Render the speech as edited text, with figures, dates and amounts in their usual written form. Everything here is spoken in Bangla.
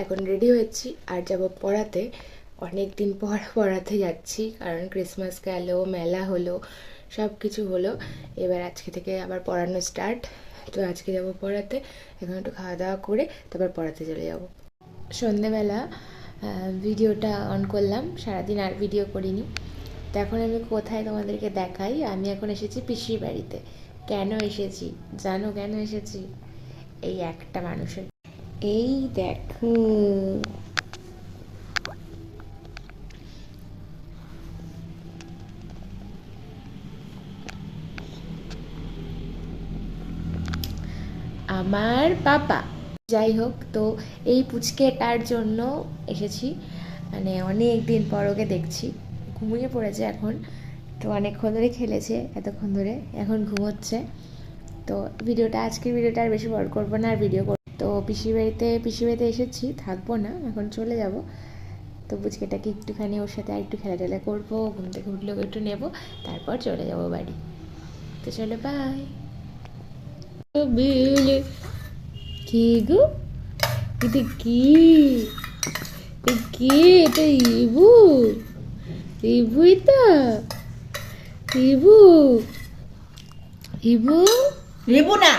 এখন রেডি হয়েছি আর যাব পড়াতে। অনেক দিন পর পড়াতে যাচ্ছি, কারণ ক্রিসমাস গেল, মেলা হলো, সব কিছু হলো। এবার আজকে থেকে আবার পড়ানো স্টার্ট। তো আজকে যাব পড়াতে। এখন একটু খাওয়া দাওয়া করে তারপর পড়াতে চলে যাব। সন্ধেবেলা ভিডিওটা অন করলাম, সারাদিন আর ভিডিও করিনি। তো এখন আমি কোথায় তোমাদেরকে দেখাই। আমি এখন এসেছি পিসির বাড়িতে। কেন এসেছি জানো? কেন এসেছি? এই একটা মানুষের, এই দেখো, আমার পাপা। যাই হোক, তো এই পুচকেটার জন্য এসেছি। মানে অনেক দিন পর ওকে দেখছি। ঘুমিয়ে পড়েছে এখন, তো অনেকক্ষণ ধরে খেলেছে, এতক্ষণ ধরে এখন ঘুমোচ্ছে। তো আজকের ভিডিওটা আর বেশি বড় করবো না, আর তো পিসির বাড়িতে এসেছি, থাকবো না, এখন চলে যাব। তো পুচকেটাকে একটুখানি ওর সাথে আর একটু খেলাটেলা করবো, ঘুম থেকে উঠলেও একটু নেবো, তারপর চলে যাব বাড়ি। তো চলো, বাই। বিলে কি গো, এটা কি? এটা ইবু, এটা ইবু, ইবু, রিবু না।